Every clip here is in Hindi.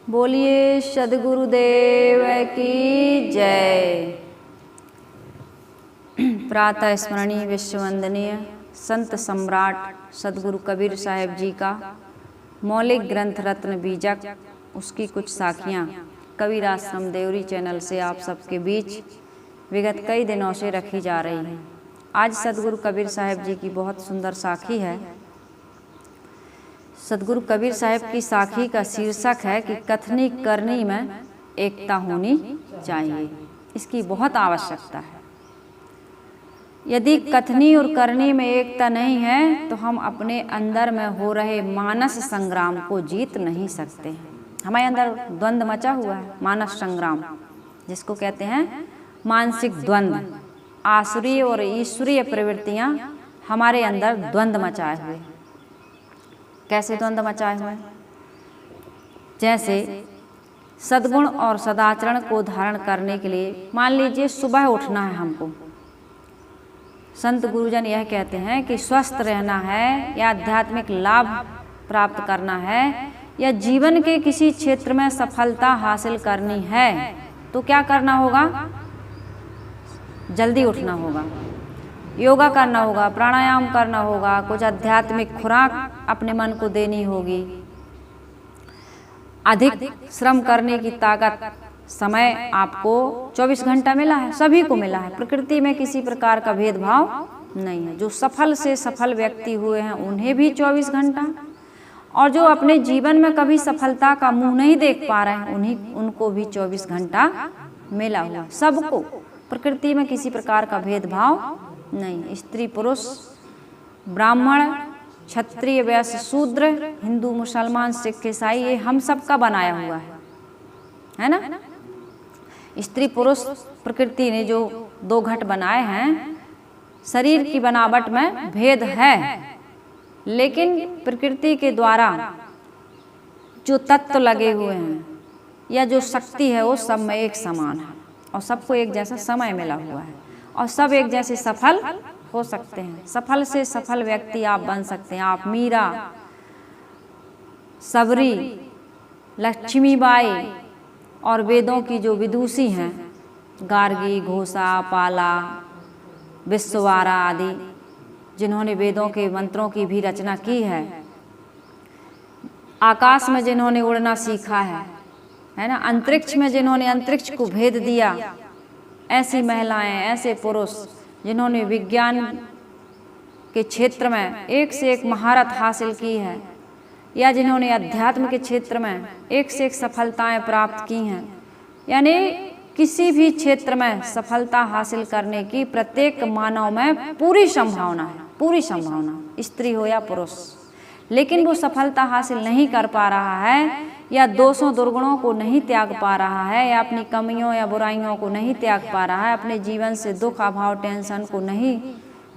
बोलिए सद्गुरुदेव की जय। प्रातः स्मरणीय विश्ववंदनीय संत सम्राट सद्गुरु कबीर साहिब जी का मौलिक ग्रंथ रत्न बीजक, उसकी कुछ साखियाँ कबीर आश्रम देवरी चैनल से आप सबके बीच विगत कई दिनों से रखी जा रही हैं। आज सद्गुरु कबीर साहिब जी की बहुत सुंदर साखी है। सद्गुरु कबीर साहिब की साखी का शीर्षक है कि कथनी करनी में एकता होनी चाहिए। इसकी बहुत आवश्यकता है। यदि कथनी और करनी में एकता नहीं है तो हम अपने अंदर में हो रहे मानस संग्राम को जीत नहीं सकते हैं। हमारे अंदर द्वंद्व मचा हुआ है, मानस संग्राम जिसको कहते हैं मानसिक द्वंद्व। आसुरी और ईश्वरीय प्रवृत्तियां हमारे अंदर द्वंद्व मचाए हुए हैं। कैसे द्वंद्व मचाए हुए हैं? जैसे सद्गुण और सदाचरण को धारण करने के लिए मान लीजिए सुबह उठना है हमको। संत गुरुजन यह कहते हैं कि स्वस्थ रहना है या आध्यात्मिक लाभ प्राप्त करना है या जीवन के किसी क्षेत्र में सफलता हासिल करनी है तो क्या करना होगा? जल्दी उठना होगा, योगा करना होगा, प्राणायाम करना होगा, कुछ आध्यात्मिक खुराक अपने मन को देनी होगी। अधिक श्रम करने की ताकत, समय आपको 24 घंटा मिला है, सभी को मिला है। प्रकृति में किसी प्रकार का भेदभाव नहीं है। जो सफल से सफल व्यक्ति हुए हैं उन्हें भी 24 घंटा, और जो अपने जीवन में कभी सफलता का मुंह नहीं देख पा रहे हैं उनको भी 24 घंटा मिला हुआ। सबको, प्रकृति में किसी प्रकार का भेदभाव नहीं। स्त्री पुरुष, ब्राह्मण क्षत्रिय वैश्य शूद्र, हिंदू मुसलमान सिख ईसाई, ये हम सब का बनाया हुआ है ना। स्त्री पुरुष प्रकृति ने जो दो घट बनाए हैं, शरीर की बनावट में भेद है, लेकिन प्रकृति के द्वारा जो तत्व लगे हुए हैं या जो शक्ति है वो सब में एक समान है और सबको एक जैसा समय मिला हुआ है और सब एक जैसे सफल हो सकते हैं। सफल से सफल व्यक्ति आप बन सकते हैं। आप मीरा, सबरी, लक्ष्मीबाई और वेदों की जो विदुषी हैं, गार्गी, घोषा, पाला, विश्ववारा आदि, जिन्होंने वेदों के मंत्रों की भी रचना की है, आकाश में जिन्होंने उड़ना सीखा है ना, अंतरिक्ष में जिन्होंने अंतरिक्ष को भेद दिया, ऐसी महिलाएं, ऐसे पुरुष जिन्होंने विज्ञान के क्षेत्र में एक से एक महारत हासिल की है या जिन्होंने अध्यात्म के क्षेत्र में एक से एक सफलताएं प्राप्त की हैं, यानी किसी भी क्षेत्र में सफलता हासिल करने की प्रत्येक मानव में पूरी संभावना है, पूरी संभावना, स्त्री हो या पुरुष। लेकिन वो सफलता हासिल नहीं कर पा रहा है या दोषों दुर्गुणों को नहीं त्याग पा रहा है या अपनी कमियों या बुराइयों को नहीं त्याग पा रहा है, अपने जीवन से दुख, अभाव, टेंशन को नहीं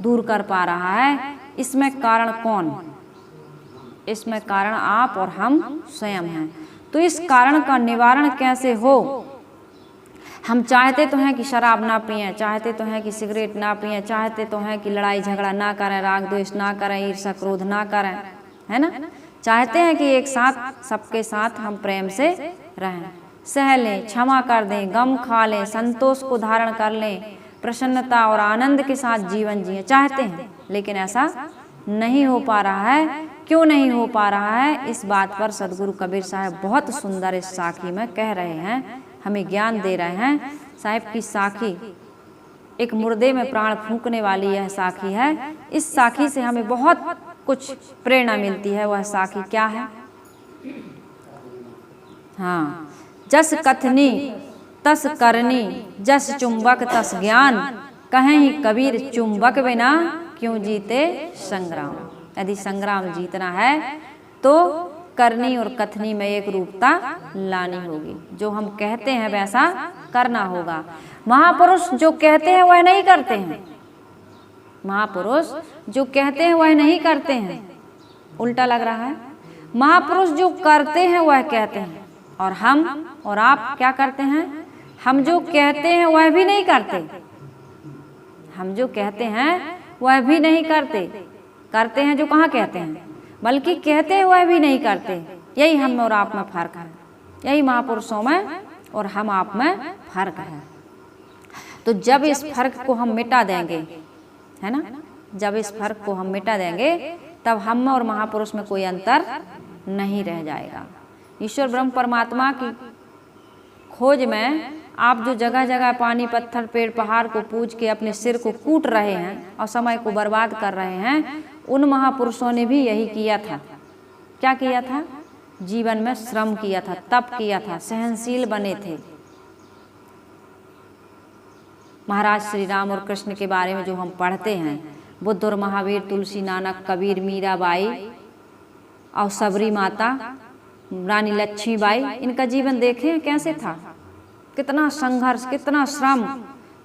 दूर कर पा रहा है। इसमें कारण कौन? इसमें कारण आप और हम स्वयं हैं। तो इस कारण का निवारण कैसे हो? हम चाहते तो हैं कि शराब ना पिएं, चाहते तो हैं कि सिगरेट ना पिएं, चाहते तो हैं कि लड़ाई झगड़ा ना करें, राग द्वेष ना करें, ईर्ष्या क्रोध ना करें, है ना। चाहते हैं कि एक साथ सबके साथ हम प्रेम से रहें, सह लें, क्षमा कर दें, गम खा लें, संतोष को धारण कर लें, प्रसन्नता और आनंद के साथ जीवन जिए चाहते हैं। लेकिन ऐसा नहीं हो पा रहा है। क्यों नहीं हो पा रहा है? इस बात पर सद्गुरु कबीर साहब बहुत सुंदर इस साखी में कह रहे हैं, हमें ज्ञान दे रहे हैं। साहिब की साखी एक मुर्दे में प्राण फूंकने वाली यह साखी है। इस साखी से हमें बहुत कुछ प्रेरणा मिलती है। वह साखी क्या है? हाँ, जस कथनी तस करनी, जस चुंबक तस ज्ञान, कहें ही कबीर चुंबक बिना क्यों जीते संग्राम। यदि संग्राम जीतना है तो करनी और कथनी में एक रूपता लानी होगी। जो हम कहते हैं वैसा करना होगा। महापुरुष जो कहते हैं वह नहीं करते हैं। महापुरुष जो कहते हैं वह नहीं करते हैं। उल्टा लग रहा है। महापुरुष जो करते हैं वह कहते हैं, और हम और आप क्या करते हैं? हम जो कहते हैं वह भी नहीं करते। हम जो कहते हैं वह भी नहीं करते। करते हैं जो कहाँ कहते हैं, बल्कि कहते हैं वह भी नहीं करते। यही हम और आप में फर्क है। यही महापुरुषों में और हम आप में फर्क है। तो जब इस फर्क को हम मिटा देंगे, है ना, जब इस फर्क को हम मिटा देंगे तब हम में और महापुरुष में कोई अंतर नहीं रह जाएगा। ईश्वर ब्रह्म परमात्मा की खोज में आप जो जगह जगह पानी पत्थर पेड़ पहाड़ को पूज के अपने सिर को कूट रहे हैं और समय को बर्बाद कर रहे हैं, उन महापुरुषों ने भी यही किया था। क्या किया था? जीवन में श्रम किया था, तप किया था, सहनशील बने थे। महाराज श्री राम और कृष्ण के बारे में जो हम पढ़ते हैं, बुद्ध और महावीर, तुलसी, नानक, कबीर, मीराबाई और सबरी माता, रानी लक्ष्मीबाई, इनका जीवन देखें कैसे था। कितना संघर्ष, कितना श्रम,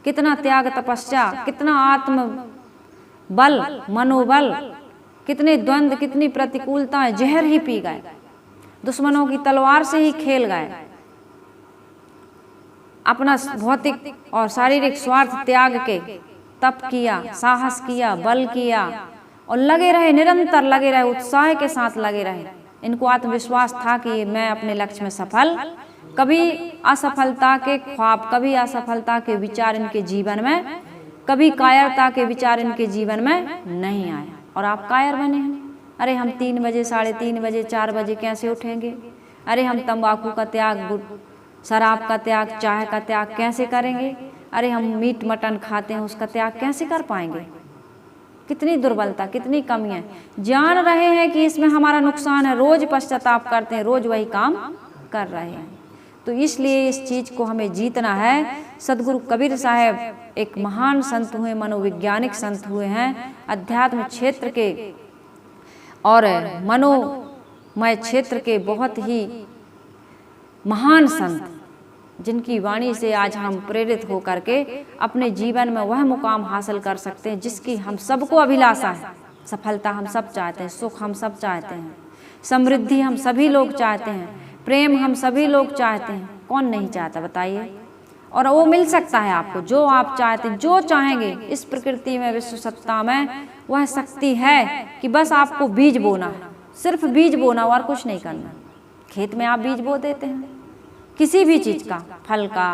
कितना त्याग तपस्या, कितना आत्म बल, मनोबल, कितने द्वंद्व, कितनी प्रतिकूलताएं, जहर ही पी गए, दुश्मनों की तलवार से ही खेल गए, अपना भौतिक और शारीरिक स्वार्थ त्याग के तप किया, साहस किया, बल किया और लगे रहे, निरंतर लगे रहे, उत्साह के साथ लगे रहे। इनको आत्मविश्वास था कि मैं अपने लक्ष्य में सफल, कभी असफलता के ख्वाब, कभी असफलता के विचार इनके जीवन में, कभी कायरता के विचार इनके जीवन में नहीं आए। और आप कायर बने हैं। अरे हम 3 बजे, 3:30 बजे, 4 बजे कैसे उठेंगे? अरे हम तंबाकू का त्याग, शराब का त्याग, चाय का त्याग कैसे करेंगे? अरे हम मीट मटन खाते हैं, उसका त्याग कैसे कर पाएंगे? कितनी दुर्बलता, कितनी कमियां। जान रहे हैं कि इसमें हमारा नुकसान है, रोज पश्चाताप करते हैं, रोज वही काम कर रहे हैं। तो इसलिए इस चीज को हमें जीतना है। सदगुरु कबीर साहब एक महान संत हुए, मनोवैज्ञानिक संत हुए हैं, अध्यात्म क्षेत्र के और मनोमय क्षेत्र के बहुत ही महान संत, जिनकी वाणी से आज हम प्रेरित होकर के अपने जीवन में वह मुकाम हासिल कर सकते हैं जिसकी हम सबको अभिलाषा है। सफलता हम सब चाहते हैं, सुख हम सब चाहते हैं, समृद्धि हम सभी लोग चाहते हैं, प्रेम हम सभी लोग चाहते हैं। कौन नहीं चाहता बताइए? और वो मिल सकता है आपको जो आप चाहते हैं, जो चाहेंगे। इस प्रकृति में, विश्व सत्ता में वह शक्ति है कि बस आपको बीज बोना है, सिर्फ बीज बोना और कुछ नहीं करना। खेत में आप बीज बो देते हैं किसी भी चीज का, फल का,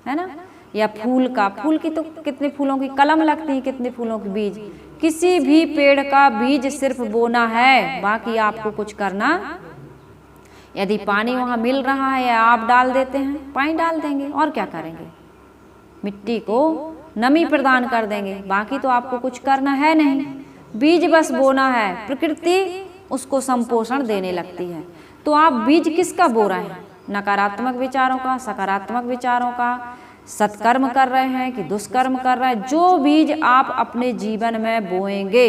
है ना, या फूल का। फूल की तो कितने फूलों की कलम लगती है, कितने फूलों के बीज। किसी भी पेड़ का बीज सिर्फ बोना है, बाकी आपको कुछ करना। यदि पानी वहां मिल रहा है या आप डाल देते हैं, पानी डाल देंगे और क्या करेंगे, मिट्टी को नमी प्रदान कर देंगे, बाकी तो आपको कुछ करना है नहीं। बीज बस बोना है, प्रकृति उसको संपोषण देने लगती है। तो आप बीज किसका बो रहे हैं? नकारात्मक विचारों का, सकारात्मक विचारों का? सत्कर्म कर रहे हैं कि दुष्कर्म कर रहे हैं? जो बीज आप अपने जीवन में बोएंगे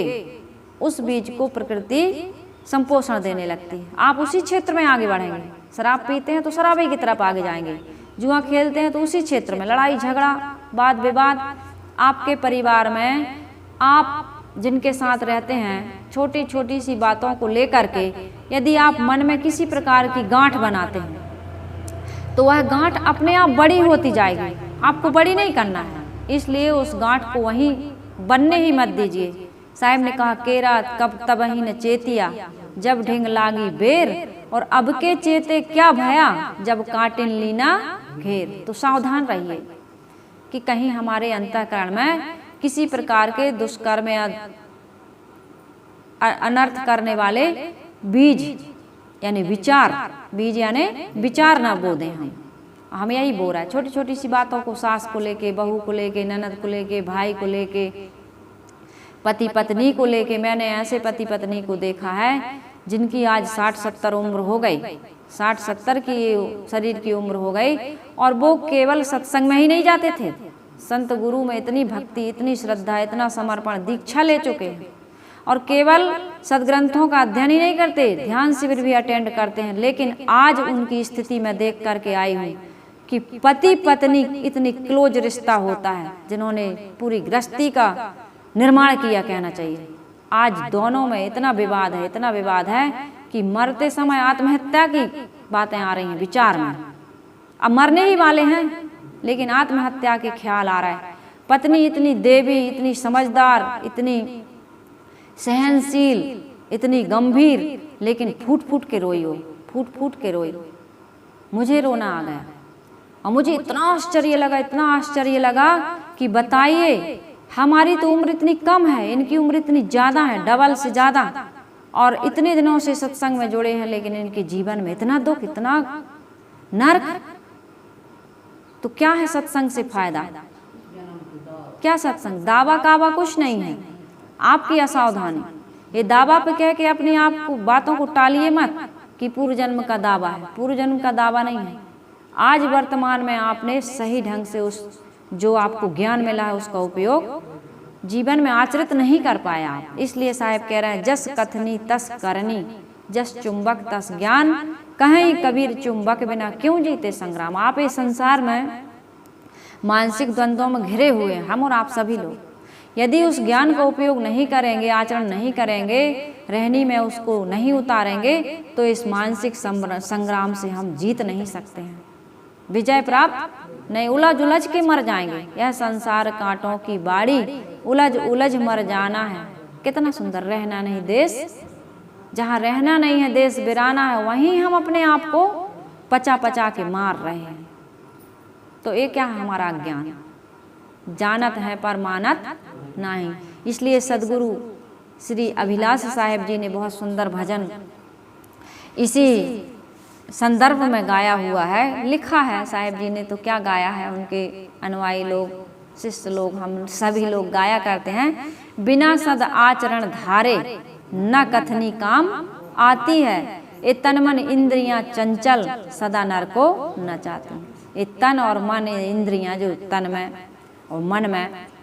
उस बीज को प्रकृति संपोषण देने लगती है। आप उसी क्षेत्र में आगे बढ़ेंगे। शराब पीते हैं तो शराबी की तरफ आगे जाएंगे, जुआ खेलते हैं तो उसी क्षेत्र में लड़ाई झगड़ा, वाद विवाद। आपके परिवार में आप जिनके साथ रहते हैं, छोटी छोटी सी बातों को लेकर के यदि आप मन में किसी प्रकार की गांठ बनाते हैं तो वह गांठ अपने आप बड़ी होती जाएगी, आपको बड़ी नहीं करना है। इसलिए उस गांठ को वहीं बनने ही मत दीजिए। साहब ने कहा, केरा कब तब ही न चेतिया, जब ढिंग लागी बेर, और अब के चेते क्या भया, जब काटिन लीना घेर। तो सावधान रहिए कि कहीं हमारे अंतःकरण में किसी प्रकार के दुष्कर्म या अनर्थ करने वाले बीज यानी विचार, बीज यानी विचार ना बो दें। हम यही बो रहा है, छोटी छोटी सी बातों को, सास को लेके, बहू को लेके, ननद को लेके, भाई को लेके, पति पत्नी को लेके। मैंने ऐसे पति पत्नी को देखा है जिनकी आज 60-70 उम्र हो गई, 60-70 की शरीर की उम्र हो गई, और वो केवल सत्संग में ही नहीं जाते थे, संत गुरु में इतनी भक्ति, इतनी श्रद्धा, इतना समर्पण, दीक्षा ले चुके हैं, और केवल सदग्रंथों का अध्ययन ही नहीं करते, ध्यान शिविर भी अटेंड करते हैं। लेकिन आज उनकी स्थिति में देख करके आई हूँ कि पति पत्नी इतनी क्लोज रिश्ता होता है, जिन्होंने पूरी गृहस्थी का निर्माण किया कहना चाहिए। आज दोनों में इतना विवाद है, इतना विवाद है कि मरते समय आत्महत्या की बातें आ रही हैं विचार में। अब मरने ही वाले हैं लेकिन आत्महत्या के ख्याल आ रहा है। पत्नी इतनी देवी, इतनी समझदार, इतनी सहनशील, इतनी गंभीर, लेकिन फूट फूट के रोई हो, फूट फूट के रोई। मुझे रोना आ गया और मुझे इतना आश्चर्य लगा कि बताइए, हमारी तो उम्र इतनी कम है, इनकी उम्र इतनी ज़्यादा है, डबल से ज़्यादा, और इतने दिनों से सत्संग में जुड़े हैं, लेकिन इनके जीवन में इतना दुख, इतना नरक। तो क्या है सत्संग से फायदा? क्या सत्संग? दावा कावा कुछ नहीं है, आपकी असावधानी। ये दावा पे कह के अपने आप को, बातों को टालिए मत कि पूर्व जन्म का दावा है। पूर्व जन्म का दावा नहीं है। आज वर्तमान में आपने सही ढंग से उस जो आपको ज्ञान मिला है उसका उपयोग जीवन में आचरित नहीं कर पाया आप। इसलिए साहब कह रहे हैं, जस कथनी तस करनी, जस चुंबक तस ज्ञान, कहीं कबीर चुंबक बिना क्यों जीते संग्राम। आप इस संसार में मानसिक द्वंद्वों में घिरे हुए हैं, हम और आप सभी लोग। यदि उस ज्ञान का उपयोग नहीं करेंगे, आचरण नहीं करेंगे, रहनी में उसको नहीं उतारेंगे, तो इस मानसिक संग्राम से हम जीत नहीं सकते हैं, विजय प्राप्त नहीं। उलझ के मर जाएंगे। यह संसार कांटों की बाड़ी, उलझ मर जाना है। कितना सुंदर। रहना नहीं देश, जहाँ रहना नहीं है देश बिराना है, वहीं हम अपने आप को पचा के मार रहे हैं। तो ये क्या है? हमारा ज्ञान। जानत है पर मानत नहीं। इसलिए सदगुरु श्री अभिलाष साहेब जी ने बहुत सुंदर भजन इसी संदर्भ में गाया हुआ है, लिखा है। साहेब जी ने तो क्या गाया है, उनके अनुयायी लोग, शिष्य लोग, हम सभी लोग गाया करते हैं। बिना सद आचरण धारे न कथनी काम आती है, ये तन मन इंद्रियां चंचल सदा नर को न चाहती। ये तन और मन, इंद्रियां जो तन में और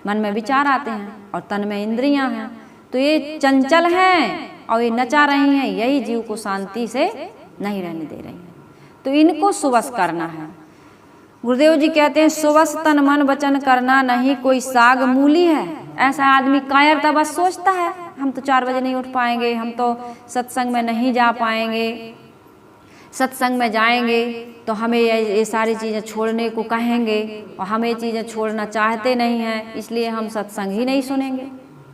मन में विचार आते हैं और तन में इंद्रियां हैं, तो ये चंचल हैं और ये नचा रही हैं, यही जीव को शांति से नहीं रहने दे रही हैं। तो इनको सुवस करना है। गुरुदेव जी कहते हैं, सुवस तन मन वचन करना नहीं कोई साग मूली है। ऐसा आदमी कायरता बस सोचता है, हम तो 4 बजे नहीं उठ पाएंगे, हम तो सत्संग में नहीं जा पाएंगे, सत्संग में जाएंगे तो हमें ये सारी चीज़ें छोड़ने को कहेंगे और हम ये चीज़ें छोड़ना चाहते नहीं हैं, इसलिए हम सत्संग ही नहीं सुनेंगे,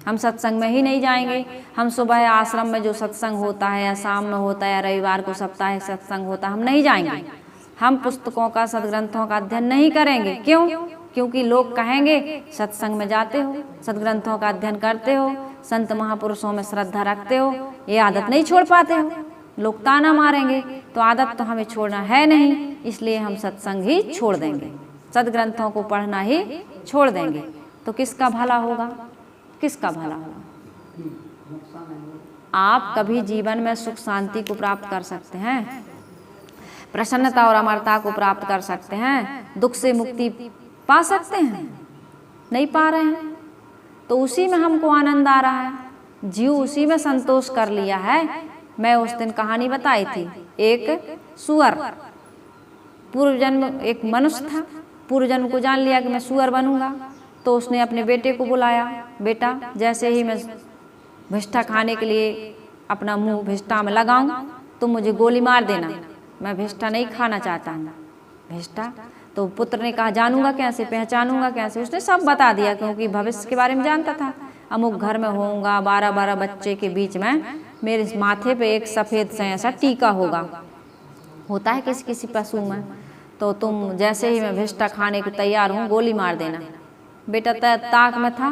हम सत्संग में ही नहीं जाएंगे। हम सुबह आश्रम में जो सत्संग होता है या शाम में होता है या रविवार को साप्ताहिक सत्संग होता है, हम नहीं जाएंगे। हम पुस्तकों का, सदग्रंथों का अध्ययन नहीं करेंगे। क्यों? क्योंकि लोग कहेंगे सत्संग में जाते हो, सदग्रंथों का अध्ययन करते हो, संत महापुरुषों में श्रद्धा रखते हो, ये आदत नहीं छोड़ पाते हो, लोग ताना मारेंगे। तो आदत तो हमें छोड़ना है नहीं, इसलिए हम सत्संग ही छोड़ देंगे, सदग्रंथों को पढ़ना ही छोड़ देंगे। तो किसका भला होगा? किसका भला होगा? आप कभी जीवन में सुख शांति को प्राप्त कर सकते हैं, प्रसन्नता और अमरता को प्राप्त कर सकते हैं, दुख से मुक्ति पा सकते हैं? नहीं पा रहे हैं। तो उसी में हमको आनंद आ रहा है, जीव उसी में संतोष कर लिया है। मैं उस दिन कहानी बताई थी, एक सुअर, पूर्व जन्म एक मनुष्य था, पूर्व जन्म को जान लिया कि मैं सुअर बनूंगा, तो उसने अपने बेटे को बुलाया, बेटा जैसे ही मैं भिष्टा खाने के लिए अपना मुंह भिष्टा में लगाऊं तो मुझे गोली मार देना, मैं भिष्टा नहीं खाना चाहता हूँ। भिष्टा तो पुत्र ने कहा, जानूंगा कैसे, पहचानूंगा कैसे? उसने सब बता दिया, क्योंकि भविष्य के बारे में जानता था। अमुक घर में होऊंगा, 12 बच्चे के बीच में मेरे माथे पे एक सफ़ेद से ऐसा टीका होगा, होता है किसी किसी पशु में, तो तुम जैसे ही मैं भिष्टा खाने को तैयार हूँ गोली मार देना। बेटा ताक में था,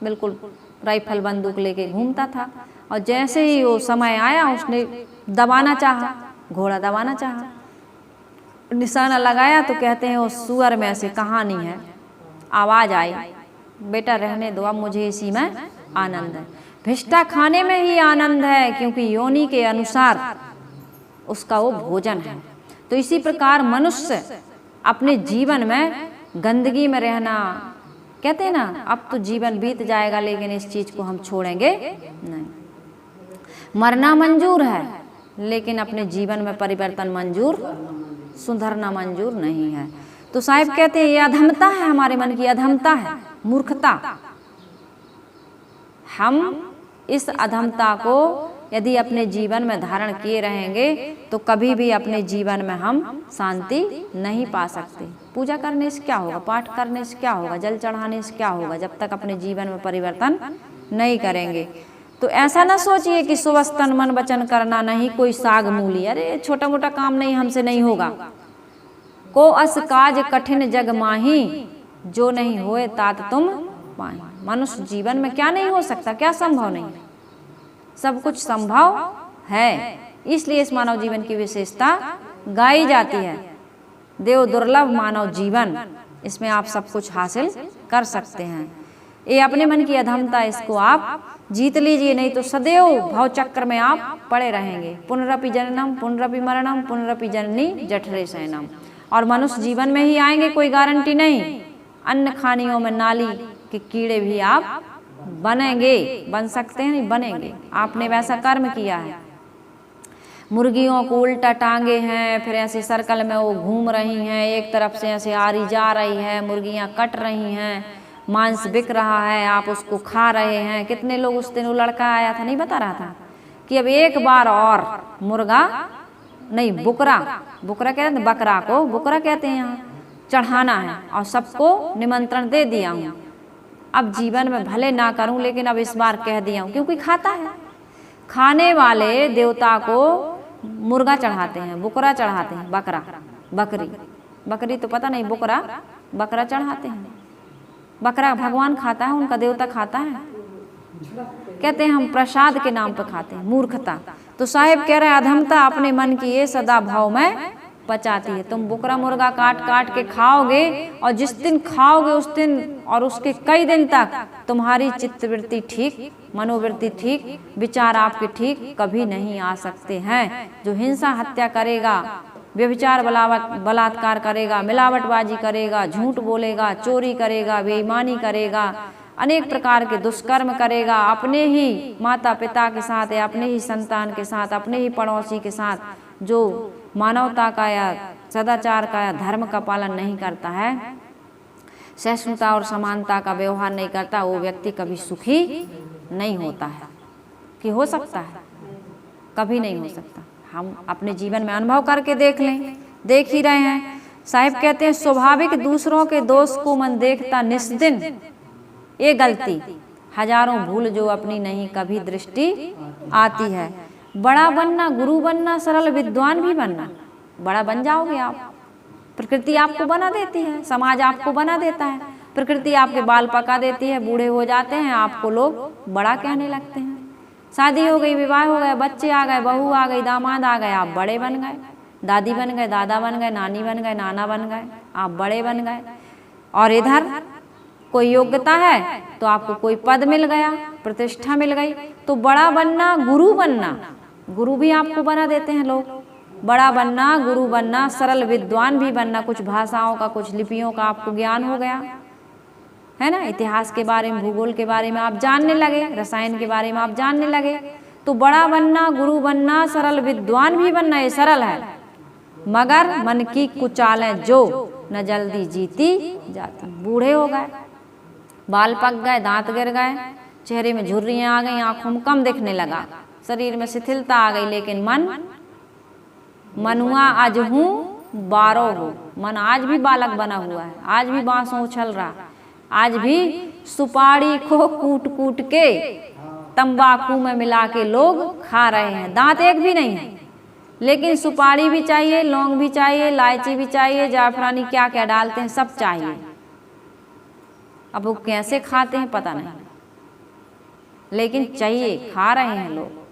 बिल्कुल राइफल बंदूक लेके घूमता था, और जैसे ही वो समय आया उसने दबाना चाहा, घोड़ा दबाना चाहा, निशाना लगाया, तो कहते हैं उस सुअर में ऐसे कहानी है, आवाज़ आई, बेटा रहने दो, अब मुझे इसी में आनंद है। भिष्टा खाने में ही आनंद है, क्योंकि योनि के अनुसार उसका वो भोजन है। तो इसी प्रकार मनुष्य अपने जीवन में गंदगी में रहना, कहते हैं ना, अब तो जीवन बीत जाएगा लेकिन इस चीज़ को हम छोड़ेंगे नहीं। मरना मंजूर है लेकिन अपने जीवन में परिवर्तन मंजूर, सुधरना मंजूर नहीं है। तो साहिब कहते हैं ये अधमता है, हमारे मन की अधमता है, मूर्खता। हम इस अधमता को यदि अपने जीवन में धारण किए रहेंगे तो कभी भी अपने जीवन में हम शांति नहीं पा सकते। पूजा करने से क्या होगा, पाठ करने से क्या होगा, जल चढ़ाने से क्या होगा, जब तक अपने जीवन में परिवर्तन नहीं करेंगे। तो ऐसा ना सोचिए कि सुवस तन मन वचन करना नहीं कोई साग मूली, अरे छोटा मोटा काम नहीं, हमसे नहीं होगा, को अस काज कठिन जग माही, जो नहीं होए तात तुम पाए। मनुष्य जीवन में क्या नहीं हो सकता, क्या संभव नहीं, सब कुछ संभव है। इसलिए इस मानव जीवन की विशेषता गाई जाती है। देव दुर्लभ मानव जीवन, इसमें आप सब कुछ हासिल कर सकते हैं। ये अपने मन की अधमता, इसको आप जीत लीजिए, नहीं तो सदैव भव चक्र में आप पड़े रहेंगे। पुनरपि जननम पुनरपि मरणम पुनरपि जननी जठरे शयनम। और मनुष्य जीवन में ही आएंगे, कोई गारंटी नहीं। अन्न खानियों में नाली के कीड़े भी आप बनेंगे, बन सकते हैं, नहीं बनेंगे, आपने वैसा कर्म किया है। मुर्गियों को उल्टा टांगे हैं, फिर ऐसे सर्कल में वो घूम रही हैं, एक तरफ से ऐसे आ रही जा रही है, मुर्गियां कट रही हैं, मांस बिक रहा है, आप उसको खा रहे हैं। कितने लोग, उस दिन वो लड़का आया था, नहीं बता रहा था कि अब एक बार और मुर्गा नहीं, बुकरा कहते हैं, बकरा को बुकरा कहते हैं यहाँ, चढ़ाना है और सबको निमंत्रण दे दिया हूँ। अब जीवन में भले ना करूं, लेकिन अब इस बार कह दिया हूँ, क्योंकि खाता है। खाने वाले देवता को मुर्गा चढ़ाते हैं, बुकरा चढ़ाते हैं, बकरी तो पता नहीं, बकरा चढ़ाते हैं। बकरा भगवान खाता है, उनका देवता खाता है। कहते हैं हम प्रसाद के नाम पर खाते हैं, मूर्खता। तो साहिब कह रहे हैं अधमता अपने मन की ये सदा भाव में पचाती है। तुम बुकरा मुर्गा काट काट के खाओगे, और जिस दिन खाओगे उस दिन और उसके कई दिन तक तुम्हारी चित्तवृत्ति ठीक, मनोवृत्ति ठीक, विचार आपके ठीक कभी नहीं आ सकते हैं। जो हिंसा हत्या करेगा, व्यभिचार बलात्कार करेगा, मिलावटबाजी करेगा, झूठ बोलेगा, चोरी करेगा, बेईमानी करेगा, अनेक प्रकार के दुष्कर्म करेगा, अपने ही माता पिता के साथ या अपने ही संतान के साथ, अपने ही पड़ोसी के साथ, जो मानवता का या सदाचार का या धर्म का पालन नहीं करता है, सहिष्णुता और समानता का व्यवहार नहीं करता, वो व्यक्ति कभी सुखी नहीं होता है। कि हो सकता है? कभी नहीं हो सकता। हम अपने जीवन में अनुभव करके देख लें, देख ही रहे हैं। साहिब कहते हैं स्वाभाविक दूसरों के दोष को मन देखता निस्दिन, ये गलती हजारों भूल जो अपनी नहीं कभी दृष्टि आती है। बड़ा बनना, गुरु बनना, सरल विद्वान भी बनना, बड़ा बन जाओगे आप। प्रकृति आपको बना देती है, समाज आपको बना देता है, प्रकृति आपके बाल पका देती है, बूढ़े हो जाते हैं, आपको लोग बड़ा कहने लगते हैं। शादी हो गई, विवाह हो गए, बच्चे आ गए, बहू आ गई, दामाद आ गए, आप बड़े बन गए, दादी बन गए, दादा बन गए, नानी बन गए, नाना बन गए, आप बड़े बन गए। और इधर कोई योग्यता है तो आपको कोई पद मिल गया, प्रतिष्ठा मिल गई। तो बड़ा बनना, गुरु बनना, गुरु भी आपको बना देते हैं लोग। बड़ा बनना, गुरु बनना, सरल विद्वान भी बनना, कुछ भाषाओं का, कुछ लिपियों का आपको ज्ञान हो गया है ना, इतिहास के बारे में, भूगोल के बारे में आप जानने लगे, रसायन के बारे में आप जानने लगे। तो बड़ा बनना, गुरु बनना, सरल विद्वान भी बनना, ये सरल है। मगर मन की कुचालें जो न जल्दी जीती जाती। बूढ़े हो गए, बाल पक गए, दांत गिर गए, चेहरे में झुर्रियां आ गई, आंखों में कम दिखने लगा, शरीर में शिथिलता आ गई, लेकिन मनुआ आज हूँ 12 हो। मन आज भी बालक बना हुआ है, आज भी बांसों उछल रहा, आज भी सुपारी को कूट कूट के तंबाकू में मिला के लोग खा रहे हैं। दांत एक भी नहीं है, लेकिन सुपारी भी चाहिए, लौंग भी चाहिए, इलायची भी चाहिए, जाफरानी क्या क्या डालते हैं, सब चाहिए। अब वो कैसे खाते हैं पता नहीं, लेकिन चाहिए, खा रहे हैं लोग।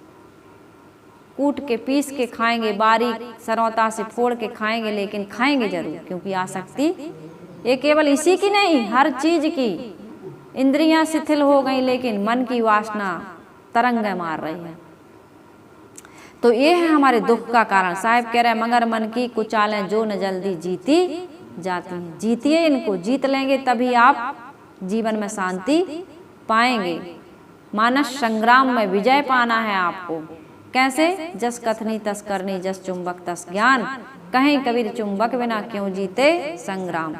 कूट के पीस के खाएंगे, बारीक सरौता से फोड़ के खाएंगे, लेकिन खाएंगे जरूर, क्योंकि आसक्ति ये केवल इसी की नहीं, हर चीज की। इंद्रियां शिथिल हो गई, लेकिन मन की वासना तरंग मार रही है। तो ये है हमारे दुख का कारण। साहिब कह रहे हैं मगर मन की कुचालें जो न जल्दी जीती जाती हैं। जीतिए इनको, जीत लेंगे तभी आप जीवन में शांति पाएंगे। मानस संग्राम में विजय पाना है आपको। कैसे? जस कथनी तस करनी, जस चुंबक तस ज्ञान, कहीं कबीर चुंबक बिना क्यों जीते संग्राम।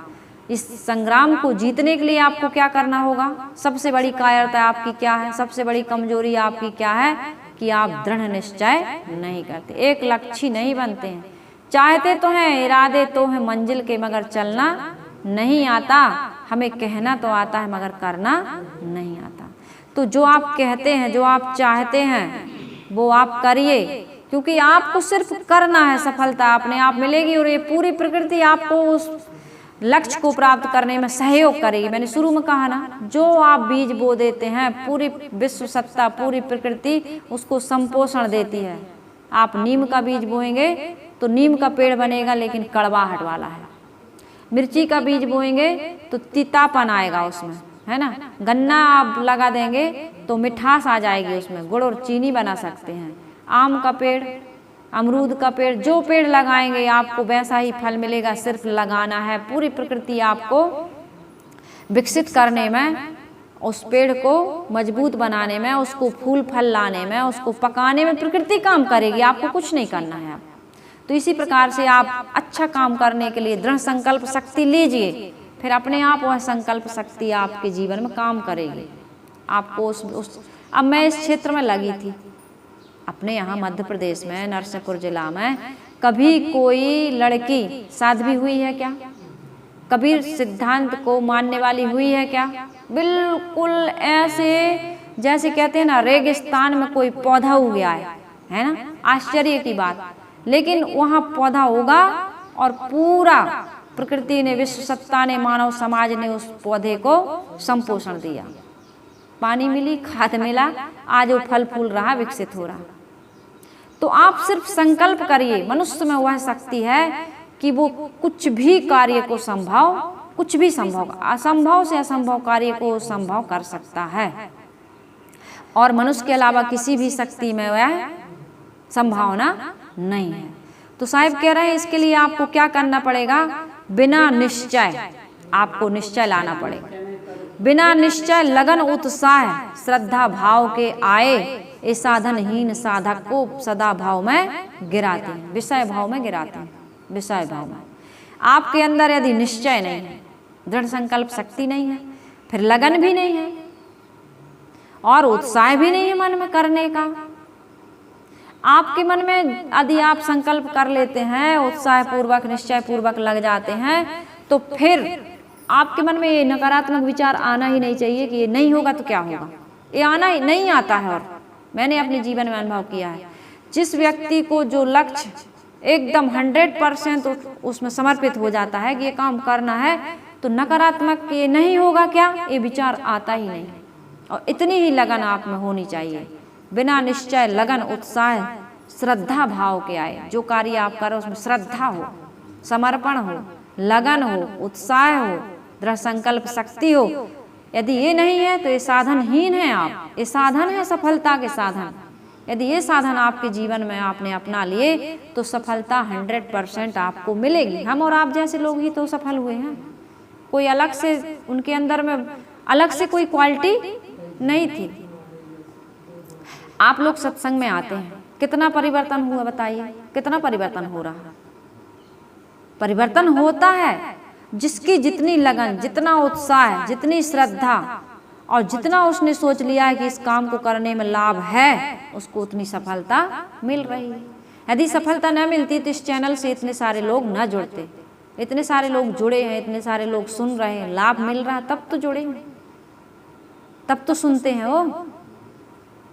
इस संग्राम को जीतने के लिए आपको क्या करना होगा? सबसे बड़ी कायरता आपकी क्या है? सबसे बड़ी कमजोरी आपकी क्या है? कि आप दृढ़ निश्चय नहीं करते, एक लक्ष्य नहीं बनते हैं। चाहते तो हैं, इरादे तो हैं मंजिल के, मगर चलना नहीं आता। हमें कहना तो आता है, मगर करना नहीं आता। तो जो आप कहते हैं, जो आप चाहते हैं, वो आप करिए, क्योंकि आपको सिर्फ करना है, सफलता अपने आप मिलेगी और ये पूरी प्रकृति आपको उस लक्ष्य को प्राप्त करने में सहयोग करेगी। मैंने शुरू में कहा ना, जो आप बीज बो देते हैं पूरी विश्व सत्ता, पूरी प्रकृति उसको संपोषण देती है। आप नीम का बीज बोएंगे तो नीम का पेड़ बनेगा लेकिन कड़वाहट वाला है। मिर्ची का बीज बोएंगे तो तीतापन आएगा उसमें, है ना। गन्ना आप लगा देंगे तो मिठास आ जाएगी उसमें, गुड़ और चीनी बना सकते हैं। आम का पेड़, अमरूद का पेड़, जो पेड़ लगाएंगे आपको वैसा ही फल मिलेगा, सिर्फ लगाना है। पूरी प्रकृति आपको विकसित करने में, उस पेड़ को मजबूत बनाने में, उसको फूल फल लाने में, उसको पकाने में प्रकृति काम करेगी, आपको कुछ नहीं करना है। तो इसी प्रकार से आप अच्छा काम करने के लिए दृढ़ संकल्प शक्ति लीजिए, फिर अपने आप वह संकल्प शक्ति आपके जीवन में काम करेगी। आपको अब मैं इस क्षेत्र में लगी थी अपने यहाँ मध्य प्रदेश में नरसिंहपुर जिला में, कभी कोई लड़की साध्वी हुई है क्या? कबीर सिद्धांत को मानने वाली हुई है क्या? बिल्कुल ऐसे जैसे कहते हैं ना, रेगिस्तान में कोई पौधा उग गया है ना, आश्चर्य की बात। लेकिन वहाँ पौधा होगा और पूरा प्रकृति ने, विश्व सत्ता ने, मानव समाज ने उस पौधे को संपोषण दिया, पानी मिली, खाद मिला, आज वो फल फूल रहा, विकसित हो रहा। तो आप सिर्फ संकल्प करिए, मनुष्य में वह शक्ति है कि वो कुछ भी कार्य को संभव, कुछ भी संभव, असंभव से असंभव कार्य को संभव कर सकता है, और मनुष्य के अलावा किसी भी शक्ति में वह संभावना नहीं है। तो साहिब कह रहे हैं इसके लिए आपको क्या करना पड़ेगा? बिना निश्चय, आपको निश्चय लाना पड़ेगा। बिना निश्चय, लगन, उत्साह, श्रद्धा भाव के आए ये साधनहीन साधक को सदा भाव में गिराते हैं, विषय भाव में गिराते हैं, विषय भाव में। आपके अंदर यदि निश्चय नहीं है, दृढ़ संकल्प शक्ति नहीं है, फिर लगन भी नहीं है और उत्साह भी नहीं है मन में करने का। आपके मन में यदि आप संकल्प कर लेते हैं, उत्साह पूर्वक, निश्चय पूर्वक लग जाते हैं, तो फिर आपके मन में ये नकारात्मक विचार आना ही नहीं चाहिए कि ये नहीं होगा तो क्या होगा। ये आना ही नहीं आता है, और मैंने अपने जीवन में अनुभव किया है। जिस व्यक्ति को जो लक्ष्य एकदम 100% उसमें समर्पित हो जाता है कि ये काम करना है, तो नकारात्मक ये नहीं होगा क्या, ये विचार आता ही नहीं। और इतनी ही लगन आप में होनी चाहिए, बिना निश्चय, लगन, उत्साह, श्रद्धा भाव के आए। जो कार्य आप करो उसमें श्रद्धा हो, समर्पण हो, लगन हो, उत्साह हो, दृढ़ संकल्प शक्ति हो। यदि ये नहीं है तो ये साधनहीन है आप, ये साधन है सफलता के साधन। यदि ये साधन आपके जीवन में आपने अपना लिए तो सफलता 100% आपको मिलेगी। हम और आप जैसे लोग ही तो सफल हुए हैं, कोई अलग से उनके अंदर में अलग से कोई क्वालिटी नहीं थी। आप लोग सत्संग में आते हैं, कितना परिवर्तन हुआ बताइए, कितना परिवर्तन हो रहा? परिवर्तन होता है जिसकी जितनी लगन, जितना उत्साह, जितनी श्रद्धा और जितना उसने सोच लिया है कि इस काम को करने में लाभ है, उसको उतनी सफलता मिल रही है। यदि सफलता न मिलती तो इस चैनल से इतने सारे लोग न जुड़ते। इतने सारे लोग जुड़े हैं, इतने सारे लोग सुन रहे हैं, लाभ मिल रहा है, तब तो जुड़ेंगे, तब तो सुनते हैं वो।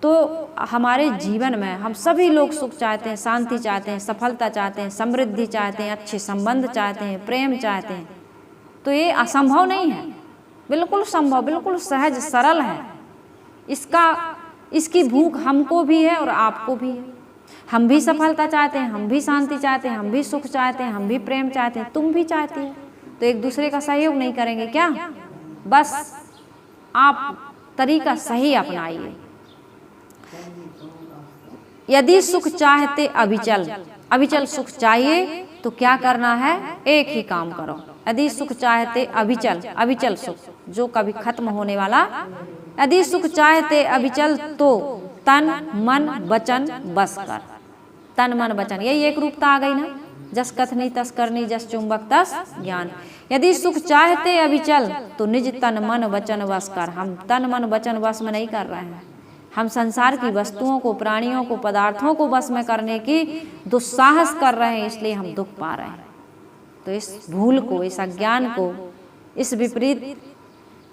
तो हमारे जीवन में हम सभी लोग सुख चाहते हैं, शांति चाहते हैं, सफलता चाहते हैं, समृद्धि चाहते हैं, अच्छे संबंध चाहते हैं, प्रेम चाहते हैं। तो ये असंभव नहीं है, बिल्कुल संभव, बिल्कुल सहज सरल है। इसकी भूख हमको भी है और आपको भी है। हम भी सफलता चाहते हैं, हम भी शांति चाहते हैं, हम भी सुख चाहते हैं, हम भी प्रेम चाहते हैं, तुम भी चाहती हो। तो एक दूसरे का सहयोग नहीं करेंगे क्या? बस आप तरीका सही अपनाइए। यदि सुख चाहते अविचल, अविचल सुख चाहिए तो क्या करना है? एक ही काम करो। यदि सुख चाहते अविचल, अविचल सुख जो कभी खत्म होने वाला, यदि सुख चाहते अविचल तो तन मन वचन बस कर। तन मन वचन, यही एक रूपता आ गई ना, जस कथनी तस करनी, जस चुंबक तस ज्ञान। यदि सुख चाहते अविचल तो निज तन मन वचन वश कर। हम तन मन वचन वश में नहीं कर रहे हैं, हम संसार की वस्तुओं को, प्राणियों को, पदार्थों को वश में करने की दुस्साहस कर रहे हैं, इसलिए हम दुख पा रहे हैं। तो इस भूल को, इस अज्ञान को, इस विपरीत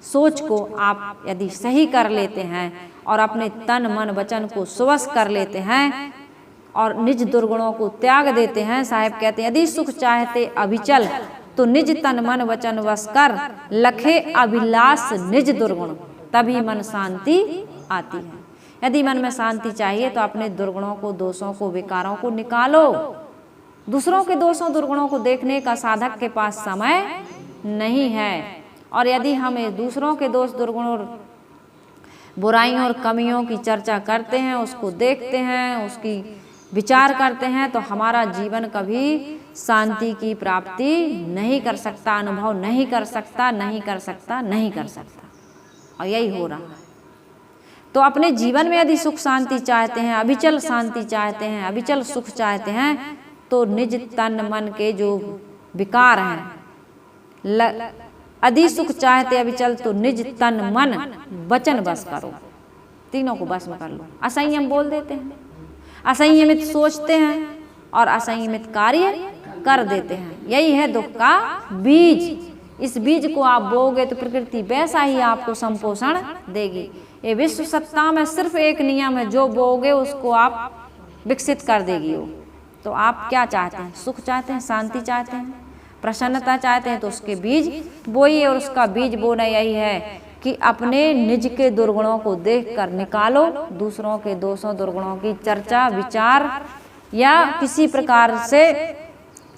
सोच को आप यदि सही कर लेते हैं और अपने तन मन वचन को स्वश कर लेते हैं और निज दुर्गुणों को त्याग देते हैं। साहेब कहते हैं यदि सुख चाहते अभिचल तो निज तन मन वचन वश कर, लखे अभिलाष निज दुर्गुण तभी मन शांति आती है। यदि मन में शांति चाहिए तो अपने दुर्गुणों को, दोषों को, विकारों को निकालो। दूसरों के दोषों दुर्गुणों को देखने का साधक के पास समय नहीं है। और यदि हमें दूसरों के दोष दुर्गुणों, बुराइयों और कमियों की चर्चा करते हैं, उसको देखते हैं, उसकी विचार करते हैं, तो हमारा जीवन कभी शांति की प्राप्ति नहीं कर सकता, अनुभव नहीं कर सकता, नहीं कर सकता, नहीं कर सकता। और यही हो रहा है। तो अपने जीवन में यदि सुख शांति चाहते हैं, अविचल शांति चाहते हैं, अविचल सुख चाहते हैं, तो निज तन मन के जो विकार हैं, यदि सुख चाहते अविचल तो निज तन मन वचन बस करो, तीनों को बस में कर लो। असंयम बोल देते हैं, असंयमित सोचते हैं और असंयमित कार्य कर देते हैं। यही है दुख का बीज। इस बीज को आप बोओगे तो प्रकृति वैसा ही आपको संपोषण देगी। ये विश्व सत्ता में सिर्फ एक नियम है, जो बोओगे उसको आप विकसित कर देगी वो। तो आप क्या चाहते हैं? सुख चाहते हैं, शांति चाहते हैं, प्रसन्नता चाहते हैं, तो उसके बीज बोइए। और उसका बीज बोना यही है कि अपने निज के दुर्गुणों को देखकर निकालो। दूसरों के दोषों दुर्गुणों की चर्चा, विचार या किसी प्रकार से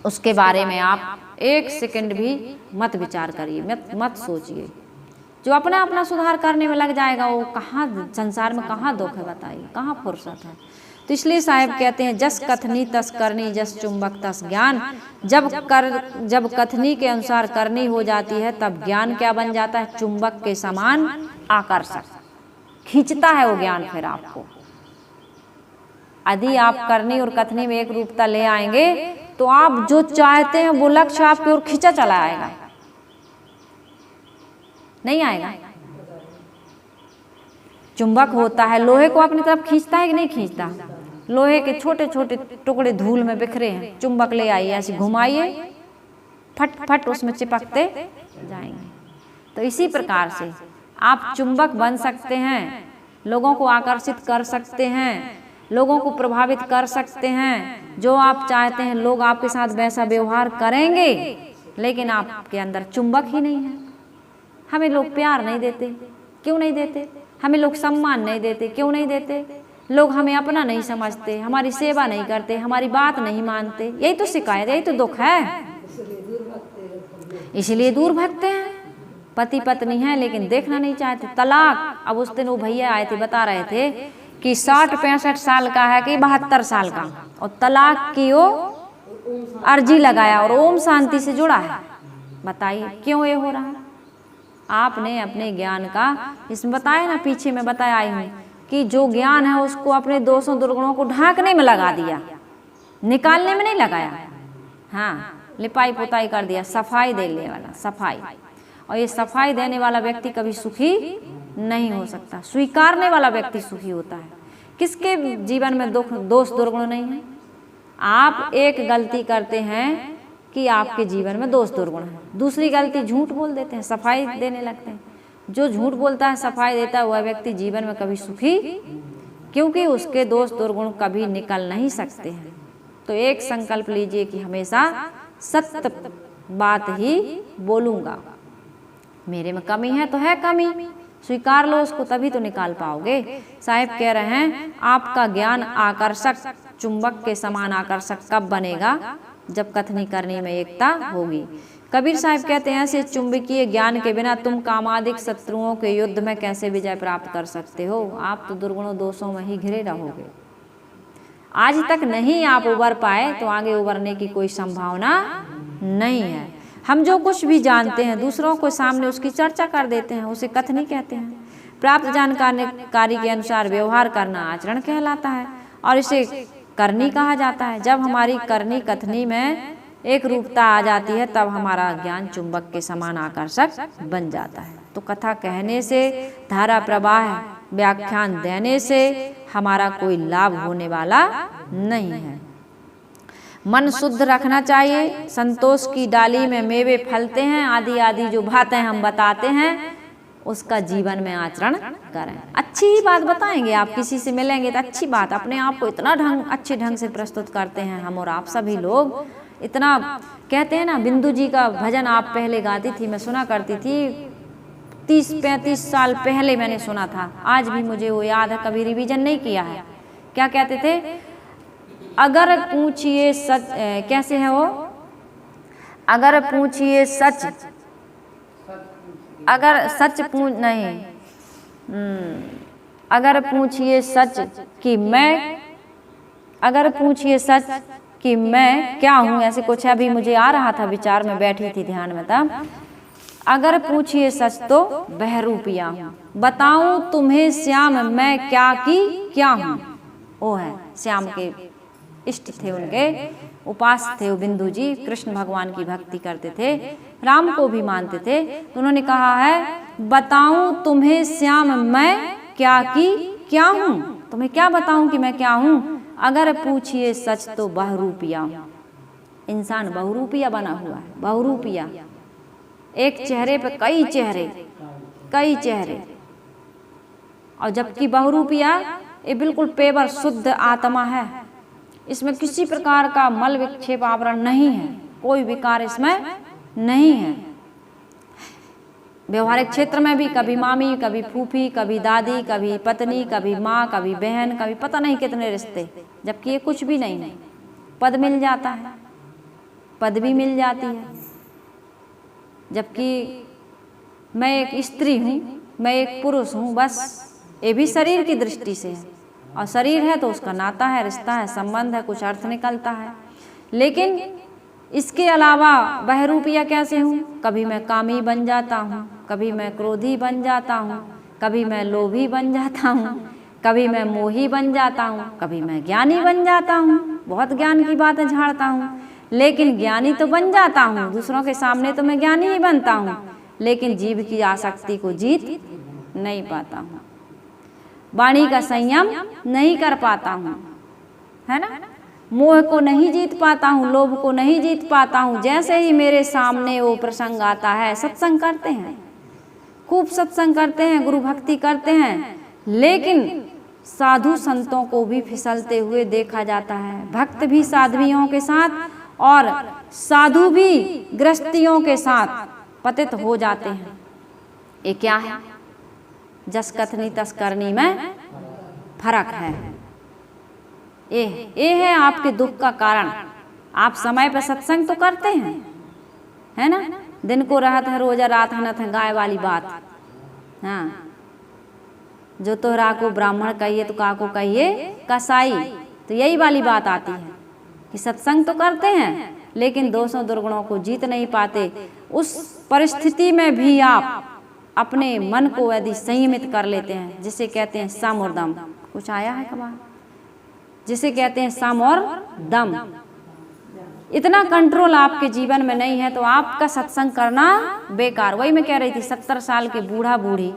उसके बारे में आप एक सेकंड भी मत विचार करिए, मत सोचिए। जो अपना अपना सुधार करने में लग जाएगा, वो कहाँ संसार में कहाँ दुख है बताइए, कहाँ फुर्सत है। तो इसलिए साहब कहते हैं जस कथनी तस करनी, जस चुंबक तस ज्ञान। जब कथनी के अनुसार करनी हो जाती है, तब ज्ञान क्या बन जाता है? चुंबक के समान आकर्षक, खींचता है वो ज्ञान फिर आपको। यदि आप करनी और कथनी में एक रूपता ले आएंगे तो आप जो चाहते हैं वो लक्ष्य आपकी ओर खींचा चला आएगा। नहीं आएगा? चुंबक होता है, लोहे को अपनी तरफ खींचता है कि नहीं खींचता? लोहे के छोटे छोटे टुकड़े धूल में बिखरे हैं, चुंबक ले आइए, ऐसे घुमाइए, फट फट उसमें चिपकते जाएंगे। तो इसी प्रकार से आप चुंबक बन सकते हैं, लोगों को आकर्षित कर सकते हैं, लोगों को प्रभावित कर सकते हैं। जो आप चाहते हैं लोग आपके साथ वैसा व्यवहार करेंगे, लेकिन आपके अंदर चुंबक ही नहीं है। हमें लोग प्यार नहीं देते, क्यों नहीं देते? हमें लोग सम्मान नहीं देते, क्यों नहीं देते? लोग हमें अपना नहीं समझते, हमारी सेवा नहीं करते, हमारी बात नहीं मानते। यही तो शिकायत, यही तो दुख है। इसलिए दूर भागते हैं। पति पत्नी है लेकिन देखना नहीं चाहते। तलाक, अब उस दिन वो भैया आए थे, बता रहे थे कि 60-65 साल का है कि 72 साल का, और तलाक की वो अर्जी लगाया और ओम शांति से जुड़ा है। बताइए क्यों ये हो रहा है? आपने अपने ज्ञान का, इसमें बताया ना, पीछे में बताया आई हूँ कि जो ज्ञान है उसको अपने दोषों दुर्गुणों को ढांकने में लगा दिया, निकालने में नहीं लगाया। हाँ, लिपाई पुताई कर दिया, सफाई देने वाला, सफाई। और ये सफाई देने वाला व्यक्ति कभी सुखी नहीं हो सकता। स्वीकारने वाला व्यक्ति सुखी होता है। किसके जीवन में दुख दोष दुर्गुण नहीं है? आप एक गलती करते हैं कि आपके जीवन में दोष दुर्गुण है, दूसरी गलती झूठ बोल देते हैं, सफाई देने लगते हैं। जो झूठ बोलता है, सफाई देता है, वह व्यक्ति जीवन में कभी सुखी, क्योंकि उसके दोष दुर्गुण कभी निकल नहीं सकते हैं। तो एक संकल्प लीजिए कि हमेशा सत्य बात ही बोलूँगा। मेरे में कमी है तो है कमी, स्वीकार लो उसको, तभी तो निकाल पाओगे। साहिब कह रहे हैं आपका ज्ञान आकर्षक, चुंबक के समान आकर्षक कब बनेगा? जब कथनी करने में एकता होगी। कबीर साहब कहते हैं ऐसे चुंबकीय ज्ञान के बिना तुम कामादिक शत्रुओं के युद्ध में कैसे विजय प्राप्त कर सकते हो? आप तो दुर्गुणों दोषों में ही घिरे रहोगे। आज तक नहीं आप उबर पाए तो आगे उबरने की कोई संभावना नहीं है। हम जो कुछ भी जानते हैं दूसरों को सामने उसकी चर्चा कर देते हैं, उसे कथनी कहते हैं। प्राप्त जानकारी के अनुसार व्यवहार करना आचरण कहलाता है और इसे करनी कहा जाता है। जब हमारी करनी कथनी में एक रूपता आ जाती है तब हमारा ज्ञान चुंबक के समान आकर्षक बन जाता है। तो कथा कहने से, धारा प्रवाह व्याख्यान देने से हमारा कोई लाभ होने वाला नहीं है। मन शुद्ध रखना चाहिए। संतोष की डाली में मेवे फलते हैं, आदि आदि जो बातें हम बताते हैं उसका जीवन में आचरण करें। अच्छी ही बात बताएंगे, आप किसी से मिलेंगे तो अच्छी बात, अपने आप को इतना अच्छे ढंग से प्रस्तुत करते हैं हम और आप सभी लोग, इतना कहते हैं ना, बिंदु जी का भजन आप पहले गाती थी, मैं सुना करती थी, 30-35 साल पहले मैंने सुना था, आज भी मुझे वो याद है, कभी रिवीजन नहीं किया है। क्या कहते थे? अगर पूछिए सच, कैसे है वो, अगर पूछिए सच, अगर सच पूछ नहीं, अगर पूछिए सच कि मैं, अगर पूछिए सच कि मैं क्या हूँ, ऐसे कुछ अभी मुझे आ रहा था विचार में, बैठी थी ध्यान में तब। अगर पूछिए सच तो बहरूपिया हूँ, बताऊं तुम्हें श्याम मैं क्या की क्या हूँ। वो है श्याम के इष्ट थे, उनके उपास थे वो बिंदु जी, कृष्ण भगवान की भक्ति करते थे, राम को भी मानते थे। तो उन्होंने कहा है बताऊं तुम्हें श्याम मैं क्या की क्या हूँ, तुम्हें क्या बताऊं कि मैं क्या हूँ। अगर पूछिए सच तो बहुरूपिया हूँ। इंसान बहुरूपिया बना हुआ है, बहुरूपिया, एक चेहरे पे कई चेहरे, कई चेहरे, और जबकि बहुरूपिया ये बिल्कुल पेवर शुद्ध आत्मा है, इसमें किसी प्रकार का मल विक्षेप आवरण नहीं है, कोई विकार इसमें नहीं है। व्यवहारिक क्षेत्र में भी कभी मामी, कभी फूफी, कभी दादी, कभी पत्नी, कभी माँ, कभी बहन, कभी पता नहीं कितने रिश्ते, जबकि ये कुछ भी नहीं है। पद मिल जाता है, पदवी मिल जाती है, जबकि मैं एक स्त्री हूँ, मैं एक पुरुष हूँ, बस ये भी शरीर की दृष्टि से है, और शरीर है तो उसका नाता है, रिश्ता है, संबंध है, कुछ अर्थ निकलता है। लेकिन इसके अलावा बहरूपिया कैसे हूँ? कभी मैं कामी बन जाता हूँ, कभी मैं क्रोधी बन जाता हूँ, कभी मैं लोभी बन जाता हूँ, कभी मैं मोही बन जाता हूँ, कभी मैं ज्ञानी बन जाता हूँ, बहुत ज्ञान की बातें झाड़ता हूँ, लेकिन ज्ञानी तो बन जाता हूँ, दूसरों के सामने तो मैं ज्ञानी ही बनता हूँ, लेकिन जीव की आसक्ति को जीत नहीं पाता हूँ, वाणी का संयम नहीं कर पाता हूँ, है ना, मोह को नहीं जीत पाता हूँ, लोभ को नहीं जीत पाता हूँ। जैसे ही मेरे सामने वो प्रसंग आता है, सत्संग करते हैं, खूब सत्संग करते हैं, गुरु भक्ति करते हैं, लेकिन साधु संतों को भी फिसलते हुए देखा जाता है, भक्त भी साध्वियों के साथ और साधु भी गृहस्थियों के साथ पतित हो जाते हैं। ये क्या है? जस कथनी तस करनी में फर्क है। ये है आपके दुख का कारण। आप समय पर सत्संग तो करते हैं, है ना, दिन को रहत है रोजा रात हनत है गाय वाली बात। हाँ, जो तोहरा को ब्राह्मण कहिए तो का को कहिए कसाई, तो यही वाली बात आती है कि सत्संग तो करते हैं लेकिन दोषों दुर्गुणों को जीत नहीं पाते। उस परिस्थिति में भी आप अपने मन को यदि संयमित कर लेते हैं, जिसे कहते हैं सम और दम, कुछ आया है कमाल, जिसे कहते हैं सम और दम, इतना कंट्रोल आपके जीवन में नहीं है तो आपका सत्संग करना बेकार। वही मैं कह रही थी, 70 साल के बूढ़ा बूढ़ी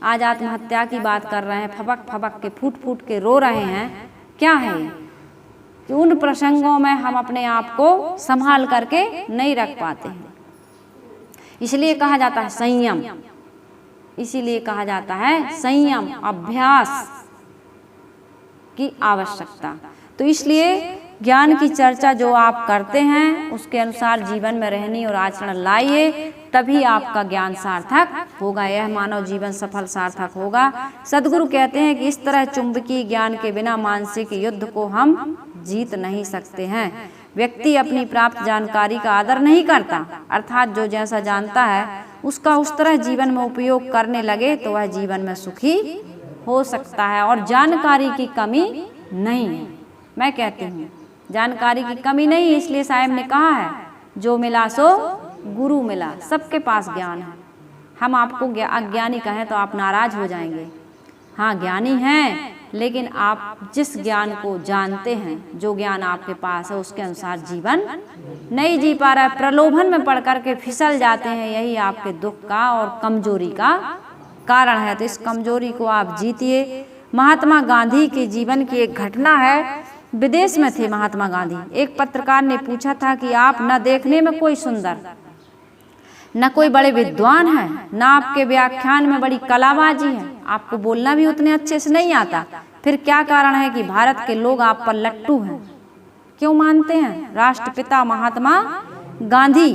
आज आत्महत्या की बात कर रहे हैं, फबक फबक के फूट फूट के रो रहे हैं। क्या है कि उन प्रसंगों में हम अपने आप को संभाल करके नहीं रख पाते हैं, इसलिए कहा जाता है संयम, इसीलिए कहा जाता है संयम, अभ्यास की आवश्यकता। तो इसलिए ज्ञान की चर्चा जो आप करते हैं उसके अनुसार जीवन में रहनी और आचरण लाइए, तभी आपका ज्ञान सार्थक होगा, यह मानव जीवन सफल सार्थक होगा। सदगुरु कहते हैं कि इस तरह चुंबकीय ज्ञान के बिना मानसिक युद्ध को हम जीत नहीं सकते हैं। व्यक्ति अपनी प्राप्त जानकारी का आदर नहीं करता, अर्थात जो जैसा जानता है उसका उस तरह जीवन में उपयोग करने लगे तो वह जीवन में सुखी हो सकता है। और जानकारी की कमी नहीं है, मैं कहती हूँ जानकारी की कमी नहीं है, इसलिए साहब ने कहा है जो मिला सो गुरु मिला। सबके पास ज्ञान है, हम आपको अज्ञानी कहें तो आप नाराज हो जाएंगे। हाँ, ज्ञानी हैं, लेकिन आप जिस ज्ञान को जानते हैं, जो ज्ञान आपके पास है, उसके अनुसार जीवन नहीं जी पा रहा है, प्रलोभन में पड़ करके फिसल जाते हैं, यही आपके दुख का और कमजोरी का कारण है। तो इस कमजोरी को आप जीतिए। महात्मा गांधी के जीवन की एक घटना है, विदेश में थे महात्मा गांधी। एक पत्रकार ने पूछा था कि आप न देखने में कोई सुंदर, न कोई बड़े विद्वान हैं, न आपके व्याख्यान में बड़ी कलाबाजी है, आपको बोलना भी उतने अच्छे से नहीं आता, फिर क्या कारण है कि भारत के लोग आप पर लट्टू हैं? क्यों मानते हैं? राष्ट्रपिता महात्मा गांधी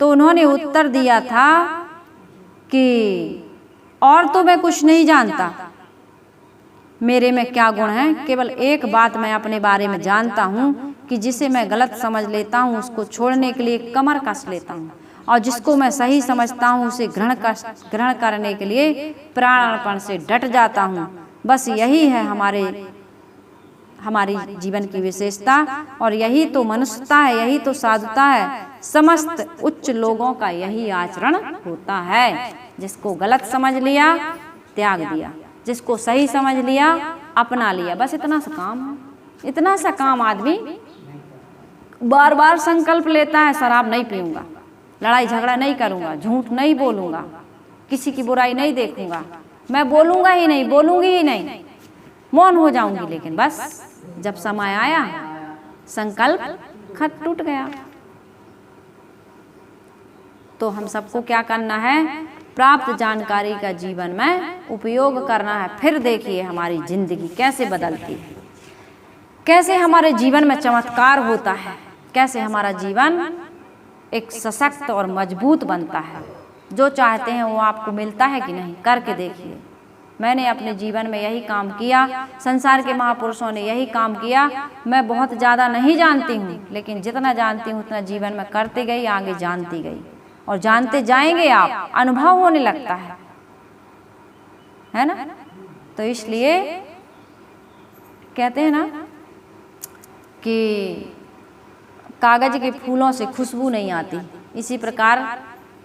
तो उन्होंने उत्तर दिया था कि और तो मैं कुछ नहीं जानता, मेरे में क्या गुण है, केवल एक बात मैं अपने बारे में जानता हूँ कि जिसे मैं गलत समझ लेता हूँ उसको छोड़ने के लिए कमर कस लेता हूँ, और जिसको मैं सही समझता हूँ उसे ग्रहण करने के लिए प्राणपण से डट जाता हूँ। बस यही है हमारी जीवन की विशेषता, और यही तो मनुष्यता है, यही तो साधुता है। समस्त उच्च लोगों का यही आचरण होता है। जिसको गलत समझ लिया त्याग दिया, जिसको सही समझ लिया अपना लिया, बस इतना सा काम है। इतना सा काम आदमी बार बार संकल्प लेता है, शराब नहीं पीऊंगा, लड़ाई झगड़ा नहीं करूंगा, झूठ नहीं बोलूंगा, किसी की बुराई नहीं देखूंगा, मैं बोलूंगा ही नहीं, बोलूंगी ही नहीं, मौन हो जाऊंगी। लेकिन बस जब समय आया संकल्प खत टूट गया। तो हम सबको क्या करना है? प्राप्त जानकारी का जीवन में उपयोग करना है। फिर देखिए हमारी जिंदगी कैसे बदलती है, कैसे हमारे जीवन में चमत्कार होता है, कैसे हमारा जीवन एक सशक्त और मजबूत बनता है। जो चाहते हैं वो आपको मिलता है कि नहीं? करके देखिए। मैंने अपने जीवन में यही काम किया, संसार के महापुरुषों ने यही काम किया। मैं बहुत ज़्यादा नहीं जानती हूँ, लेकिन जितना जानती हूँ उतना जीवन में करते गई, आगे जानती गई, और जानते जाएंगे आप, अनुभव होने लगता है ना। तो इसलिए कहते हैं ना कि कागज के फूलों से खुशबू नहीं आती, इसी प्रकार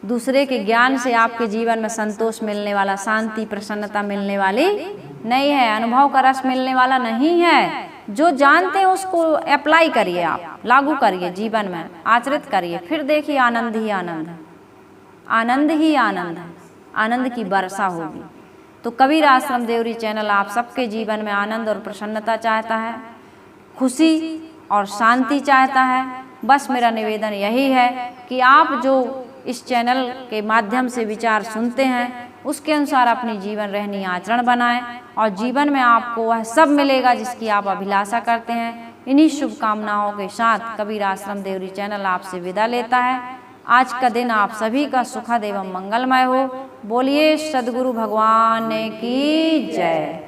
दूसरे के ज्ञान से आपके जीवन में संतोष मिलने वाला, शांति प्रसन्नता मिलने वाली नहीं है, अनुभव का रस मिलने वाला नहीं है। जो जानते हैं उसको अप्लाई करिए, आप लागू करिए, जीवन में आचरित करिए, फिर देखिए आनंद ही आनंद है, आनंद ही आनंद है, आनंद की वर्षा होगी। तो कबीर आश्रम देवरी चैनल आप सबके जीवन में आनंद और प्रसन्नता चाहता है, खुशी और शांति चाहता है। बस मेरा निवेदन यही है कि आप जो इस चैनल के माध्यम से विचार सुनते हैं उसके अनुसार अपनी जीवन रहनी आचरण बनाएं, और जीवन में आपको वह सब मिलेगा जिसकी आप अभिलाषा करते हैं। इन्हीं शुभकामनाओं के साथ कबीर आश्रम देवरी चैनल आपसे विदा लेता है। आज का दिन आप सभी का सुखद एवं मंगलमय हो। बोलिए सद्गुरु भगवान की जय।